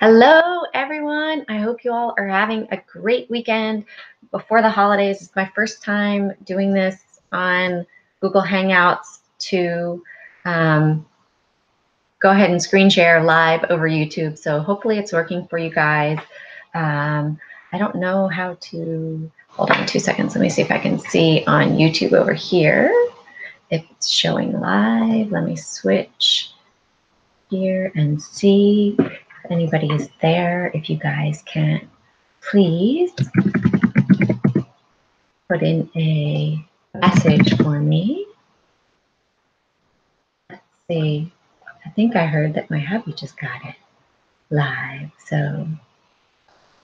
Hello, everyone. I hope you all are having a great weekend before the holidays. It's my first time doing this on Google Hangouts to go ahead and screen share live over YouTube. So hopefully it's working for you guys. I don't know how to, hold on 2 seconds. Let me see if I can see on YouTube over here if it's showing live. Let me switch here and see if anybody is there. If you guys can please put in a message for me. Let's see. I think I heard that my hubby just got it live, so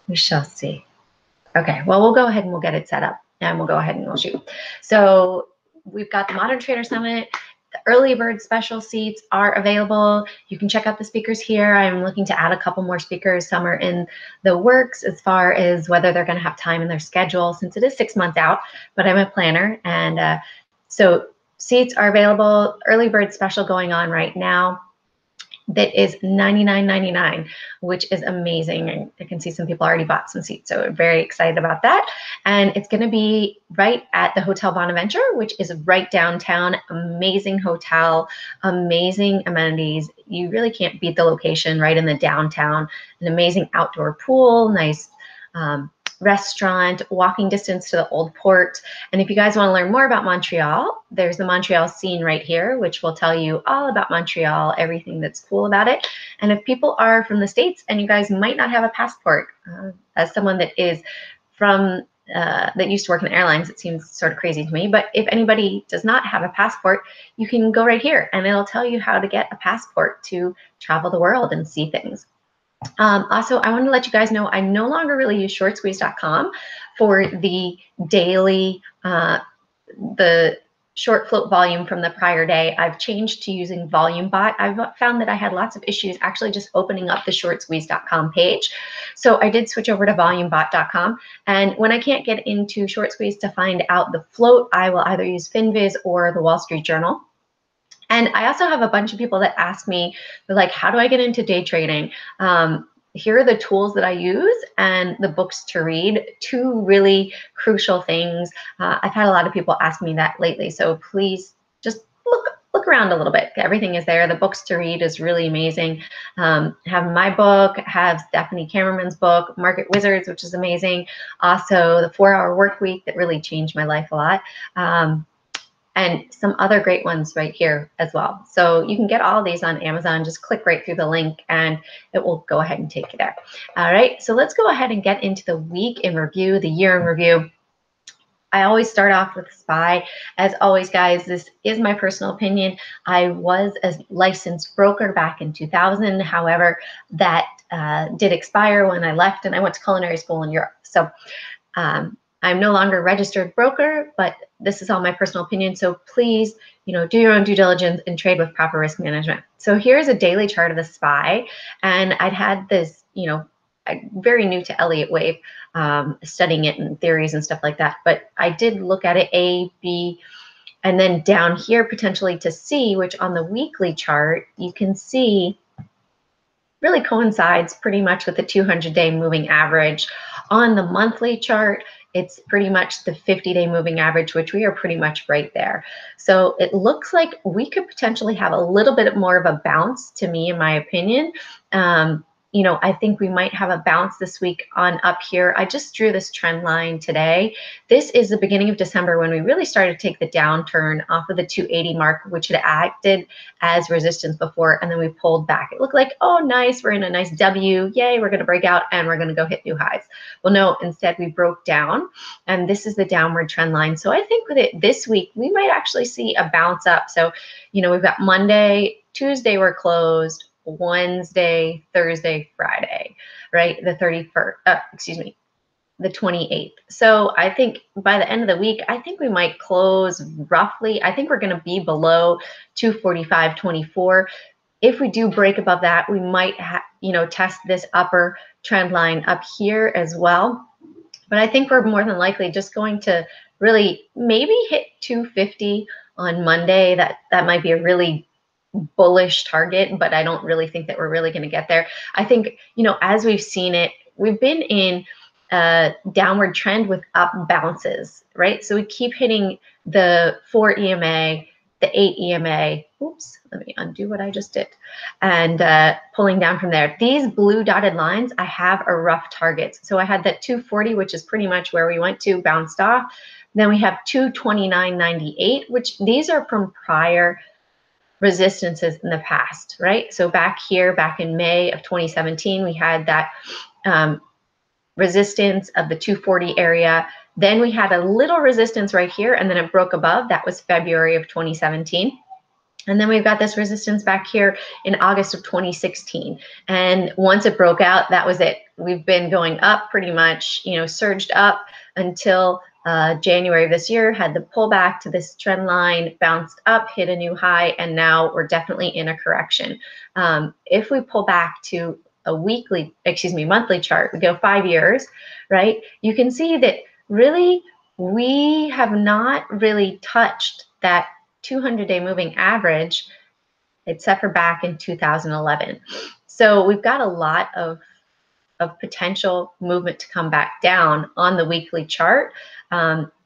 we shall see. Okay, well, we'll go ahead and we'll get it set up, and we'll go ahead and we'll shoot. So we've got the Modern Trader Summit. The early bird special seats are available. You can check out the speakers here. I'm looking to add a couple more speakers. Some are in the works as far as whether they're going to have time in their schedule, since it is 6 months out, but I'm a planner. And so seats are available. Early bird special going on right now. That is $99.99, which is amazing. I can see some people already bought some seats, so I'm very excited about that. And it's going to be right at the Hotel Bonaventure, which is right downtown. Amazing hotel, amazing amenities. You really can't beat the location right in the downtown. An amazing outdoor pool, nice restaurant, walking distance to the old port. And if you guys want to learn more about Montreal, there's the Montreal scene right here, which will tell you all about Montreal, everything that's cool about it. And if people are from the States and you guys might not have a passport, as someone that is from that used to work in airlines, it seems sort of crazy to me, but if anybody does not have a passport, you can go right here and it'll tell you how to get a passport to travel the world and see things. Also, I want to let you guys know I no longer really use shortsqueeze.com for the daily, the short float volume from the prior day. I've changed to using VolumeBot. I've found that I had lots of issues actually just opening up the shortsqueeze.com page. So I did switch over to volumebot.com. And when I can't get into Short Squeeze to find out the float, I will either use FinViz or the Wall Street Journal. And I also have a bunch of people that ask me, they're like, how do I get into day trading? Here are the tools that I use and the books to read, two really crucial things. I've had a lot of people ask me that lately, so please just look around a little bit. Everything is there. The books to read is really amazing. Have my book, have Stephanie Kammerman's book, Market Wizards, which is amazing. Also, the 4-Hour Work Week that really changed my life a lot. And some other great ones right here as well. So you can get all of these on Amazon. Just click right through the link and it will go ahead and take you there. All right, so let's go ahead and get into the week in review, the year in review. I always start off with SPY. As always, guys, this is my personal opinion. I was a licensed broker back in 2000. However, that did expire when I left and I went to culinary school in Europe. So I'm no longer a registered broker, but this is all my personal opinion. So please, do your own due diligence and trade with proper risk management. So here's a daily chart of the SPY. And I'd had this, I'm very new to Elliott Wave, studying it and theories and stuff like that. But I did look at it A, B, and then down here potentially to C, which on the weekly chart, you can see really coincides pretty much with the 200-day moving average. On the monthly chart, it's pretty much the 50-day moving average, which we are pretty much right there. So it looks like we could potentially have a little bit more of a bounce, to me, in my opinion. I think we might have a bounce this week on up here. I just drew this trend line today. This is the beginning of December when we really started to take the downturn off of the 280 mark, which had acted as resistance before, and then we pulled back. It looked like, oh, nice, we're in a nice W. Yay, we're going to break out and we're going to go hit new highs. Well, no, instead we broke down, and this is the downward trend line. So I think with it this week, we might actually see a bounce up. So, we've got Monday, Tuesday we're closed, Wednesday, Thursday, Friday, right? The 31st, the 28th. So I think by the end of the week, I think we might close roughly, I think we're going to be below 245.24. If we do break above that, we might test this upper trend line up here as well. But I think we're more than likely just going to really maybe hit 250 on Monday. That might be a really bullish target, but I don't really think that we're really going to get there. I think, you know, as we've seen it, we've been in a downward trend with up bounces, right? So we keep hitting the 4 EMA, the 8 EMA. Oops, let me undo what I just did. And pulling down from there. These blue dotted lines I have are rough targets. So I had that 240, which is pretty much where we went to, bounced off. Then we have 229.98, which these are from prior resistances in the past, right? So back here, back in May of 2017, we had that resistance of the 240 area. Then we had a little resistance right here, and then it broke above. That was February of 2017. And then we've got this resistance back here in August of 2016. And once it broke out, that was it. We've been going up pretty much, you know, surged up until January of this year, had the pullback to this trend line, bounced up, hit a new high, and now we're definitely in a correction. If we pull back to a monthly chart, we go 5 years, right? You can see that really we have not really touched that 200-day moving average, except for back in 2011. So we've got a lot of potential movement to come back down on the weekly chart.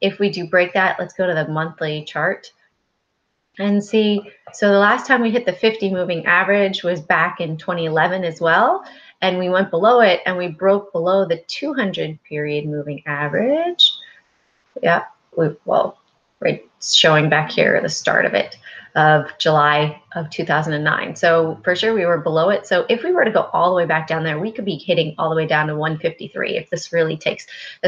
If we do break that, let's go to the monthly chart and see. So the last time we hit the 50 moving average was back in 2011 as well. And we went below it and we broke below the 200 period moving average. Yeah, right, showing back here the start of it, of July of 2009. So for sure we were below it. So if we were to go all the way back down there, we could be hitting all the way down to 153 if this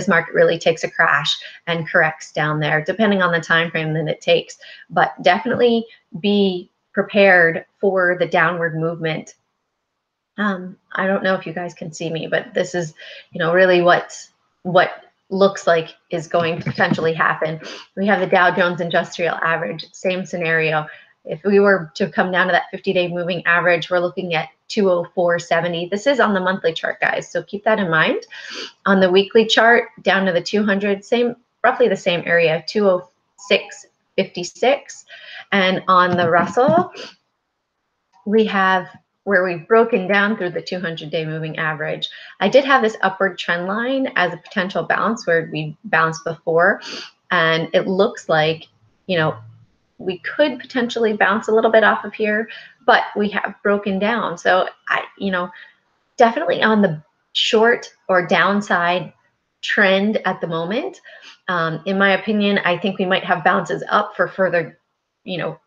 market really takes a crash and corrects down there, depending on the time frame that it takes. But definitely be prepared for the downward movement. I don't know if you guys can see me, but this is, you know, really what looks like is going to potentially happen. We have the Dow Jones Industrial Average, same scenario. If we were to come down to that 50-day moving average, we're looking at 204.70. This is on the monthly chart, guys, so keep that in mind. On the weekly chart, down to the 200, roughly the same area, 206.56. And on the Russell, we have where we've broken down through the 200-day moving average. I did have this upward trend line as a potential bounce where we bounced before, and it looks like, you know, we could potentially bounce a little bit off of here, but we have broken down. So you know, definitely on the short or downside trend at the moment. In my opinion, I think we might have bounces up for further, you know,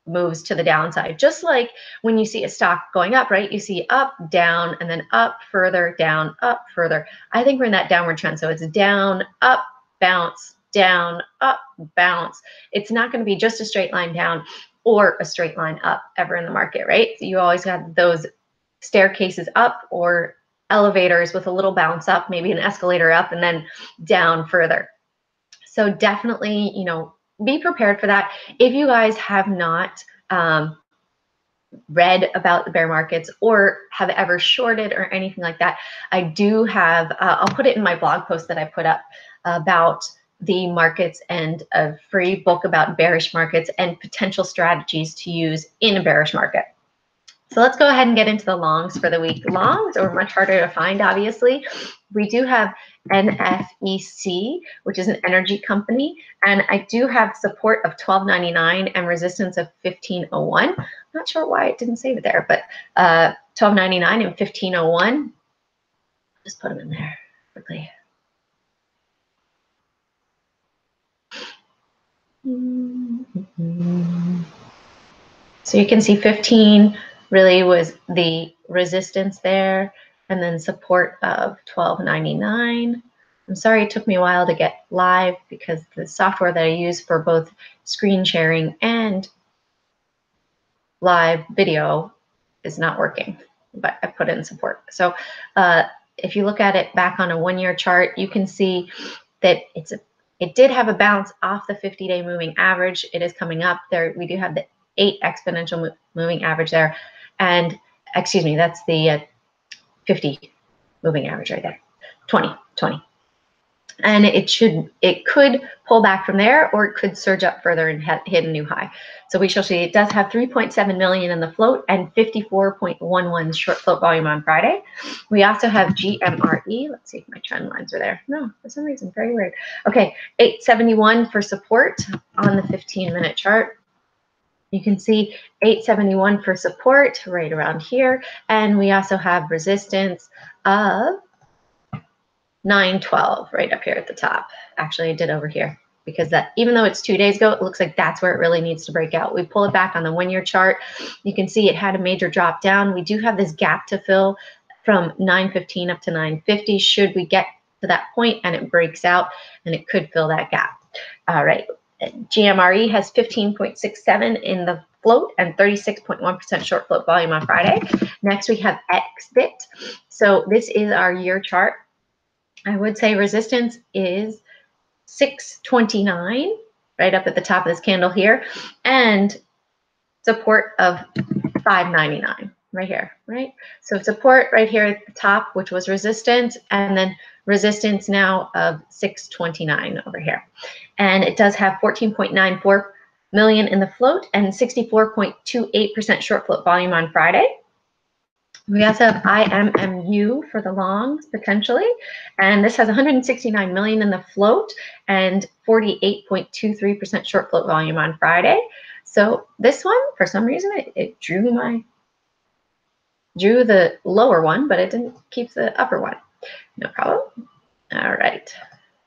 moves to the downside. Just like when you see a stock going up, right? You see up, down, and then up, further, down, up, further. I think we're in that downward trend. So it's down, up, bounce, down, up, bounce. It's not going to be just a straight line down or a straight line up ever in the market, right? So you always have those staircases up or elevators with a little bounce up, maybe an escalator up and then down further. So definitely, you know, be prepared for that. If you guys have not read about the bear markets or have ever shorted or anything like that, I do have, I'll put it in my blog post that I put up about the markets and a free book about bearish markets and potential strategies to use in a bearish market. So let's go ahead and get into the longs for the week. Longs are much harder to find, obviously. We do have NFEC, which is an energy company, and I do have support of $12.99 and resistance of $15.01. Not sure why it didn't save it there, but $12.99 and $15.01. Just put them in there quickly. So you can see 15 really was the resistance there, and then support of $12.99. I'm sorry it took me a while to get live because the software that I use for both screen sharing and live video is not working, but I put in support. So if you look at it back on a 1-year chart, you can see that it did have a bounce off the 50-day moving average. It is coming up there. We do have the 8 exponential moving average there. And excuse me, that's the 50 moving average right there, 20. And it could pull back from there, or it could surge up further and hit a new high. So we shall see. It does have 3.7 million in the float and 54.11 short float volume on Friday. We also have GMRE. Let's see if my trend lines are there. No, for some reason, very weird. Okay, 871 for support on the 15-minute chart. You can see 871 for support right around here. And we also have resistance of 912 right up here at the top. Actually, I did over here, because that, even though it's 2 days ago, it looks like that's where it really needs to break out. We pull it back on the 1 year chart. You can see it had a major drop down. We do have this gap to fill from 915 up to 950. Should we get to that point and it breaks out, and it could fill that gap. All right. GMRE has 15.67 in the float and 36.1% short float volume on Friday. Next, we have XBIT. So this is our year chart. I would say resistance is 629, right up at the top of this candle here, and support of 599 right here, right? So support right here at the top, which was resistance, and then resistance now of 629 over here. And it does have 14.94 million in the float and 64.28% short float volume on Friday. We also have IMMU for the longs, potentially, and this has 169 million in the float and 48.23% short float volume on Friday. So this one, for some reason, it drew the lower one, but it didn't keep the upper one. No problem. All right.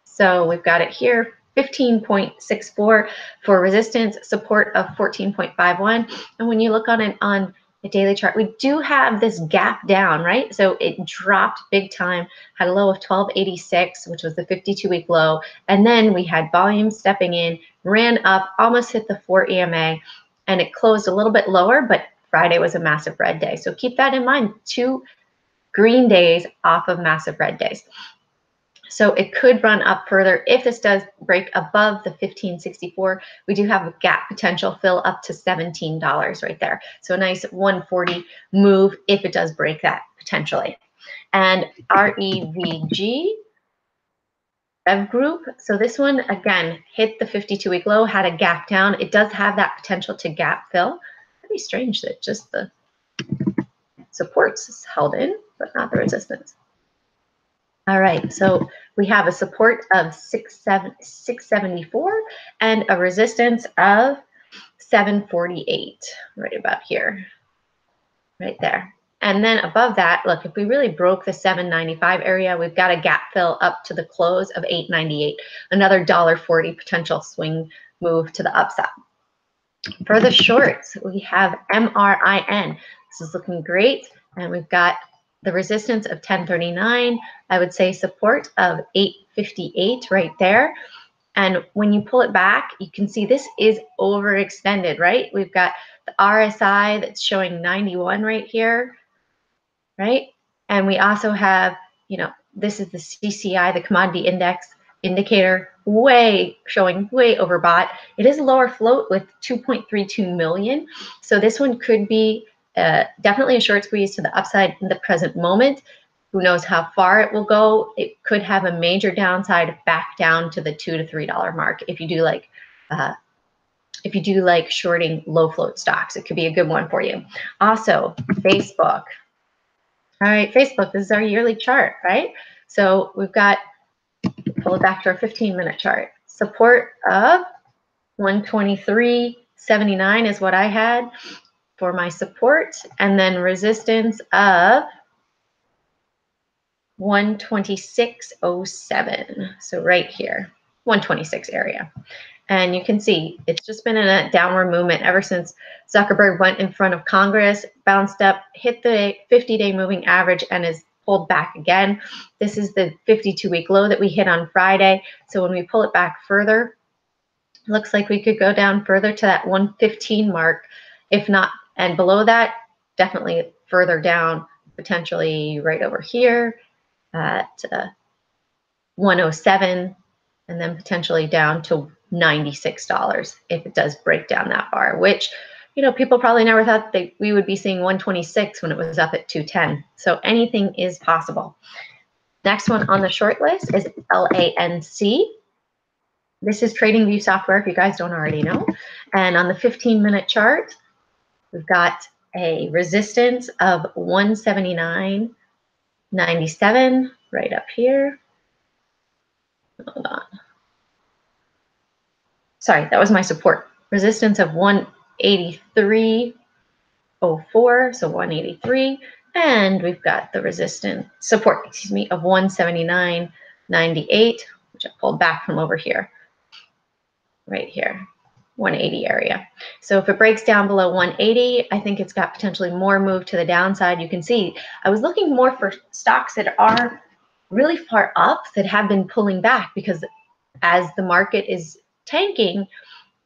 So we've got it here, 15.64 for resistance, support of 14.51. And when you look on it on the daily chart, we do have this gap down, right? So it dropped big time, had a low of 1286, which was the 52-week low. And then we had volume stepping in, ran up, almost hit the 4 EMA, and it closed a little bit lower, but Friday was a massive red day. So keep that in mind, 2 green days off of massive red days. So it could run up further. If this does break above the 1564, we do have a gap potential fill up to $17 right there. So a nice 140 move if it does break that potentially. And REVG, Rev Group. So this one, again, hit the 52-week low, had a gap down. It does have that potential to gap fill. Pretty strange that just the supports is held in, but not the resistance. All right, so we have a support of 674 and a resistance of 748, right about here, right there. And then above that, look, if we really broke the 795 area, we've got a gap fill up to the close of 898, another $1.40 potential swing move to the upside. For the shorts, we have MRIN. This is looking great, and we've got the resistance of 1039, I would say support of 858 right there. And when you pull it back, you can see this is overextended, right? We've got the RSI that's showing 91 right here, right? And we also have, you know, this is the CCI, the commodity index indicator, showing way overbought. It is a lower float with 2.32 million. So this one could be definitely a short squeeze to the upside in the present moment. Who knows how far it will go? It could have a major downside back down to the $2 to $3 mark. If you do like shorting low float stocks, it could be a good one for you. Also, Facebook. All right, Facebook. This is our yearly chart, right? So we've got, pull it back to our 15-minute chart. Support of 123.79 is what I had for my support, and then resistance of 126.07. So right here, 126 area. And you can see it's just been in a downward movement ever since Zuckerberg went in front of Congress, bounced up, hit the 50-day moving average, and is pulled back again. This is the 52-week low that we hit on Friday. So when we pull it back further, it looks like we could go down further to that 115 mark. If not, and below that, definitely further down, potentially right over here at 107, and then potentially down to $96 if it does break down that far, which, you know, people probably never thought that we would be seeing 126 when it was up at 210. So anything is possible. Next one on the short list is LANC. This is TradingView software if you guys don't already know. And on the 15-minute chart, we've got a resistance of 179.97 right up here. Hold on. Sorry, that was my support. Resistance of 183.04, so 183. And we've got the support, of 179.98, which I pulled back from over here, right here, 180 area. So if it breaks down below 180, I think it's got potentially more move to the downside. You can see I was looking more for stocks that are really far up that have been pulling back, because as the market is tanking,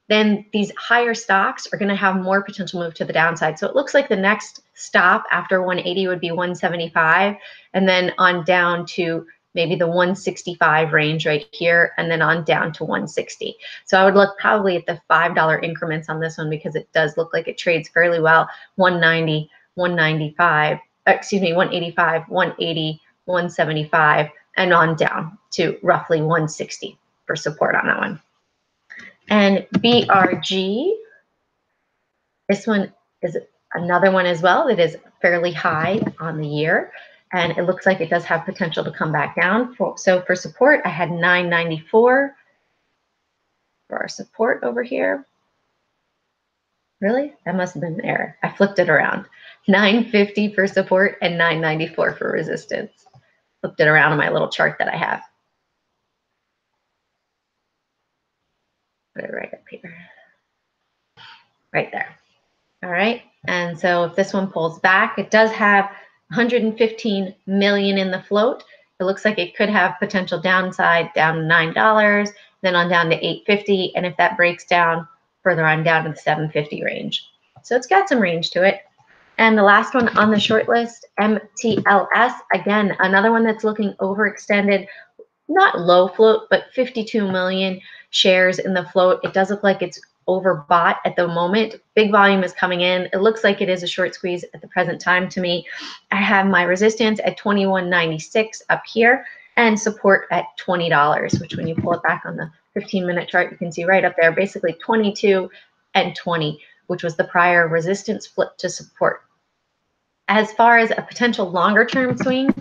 then these higher stocks are going to have more potential move to the downside. So it looks like the next stop after 180 would be 175, and then on down to maybe the 165 range right here, and then on down to 160. So I would look probably at the $5 increments on this one, because it does look like it trades fairly well. 190, 195, 185, 180, 175, and on down to roughly 160 for support on that one. And BRG, this one is another one as well that is fairly high on the year, and it looks like it does have potential to come back down. So for support, I had 994 for our support over here. Really? That must have been an error. I flipped it around. 950 for support and 994 for resistance. Flipped it around on my little chart that I have. Put it right up here. Right there. All right. And so if this one pulls back, it does have 115 million in the float. It looks like it could have potential downside down to $9, then on down to $8.50. And if that breaks down further on down to the $7.50 range. So it's got some range to it. And the last one on the short list, MTLS, again, another one that's looking overextended, not low float, but 52 million shares in the float. It does look like it's overbought at the moment. Big volume is coming in. It looks like it is a short squeeze at the present time to me. I have my resistance at 21.96 up here and support at $20, which when you pull it back on the 15-minute chart, you can see right up there, basically 22 and 20, which was the prior resistance flip to support. As far as a potential longer term swing,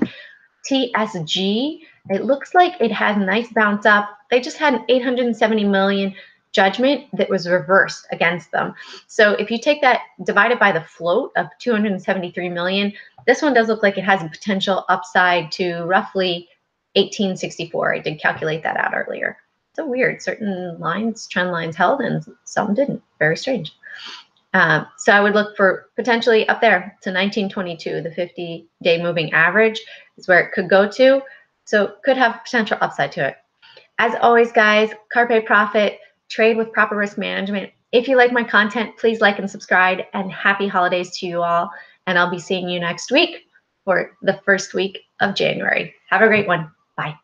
TSG, it looks like it had a nice bounce up. They just had an 870 million judgment that was reversed against them. So if you take that divided by the float of 273 million, this one does look like it has a potential upside to roughly 1864. I did calculate that out earlier. So weird. Certain lines, trend lines held, and some didn't. Very strange. So I would look for potentially up there to 1922, the 50-day moving average is where it could go to. So could have potential upside to it. As always, guys, carpe profit, trade with proper risk management. If you like my content, please like and subscribe, and happy holidays to you all. And I'll be seeing you next week for the first week of January. Have a great one. Bye.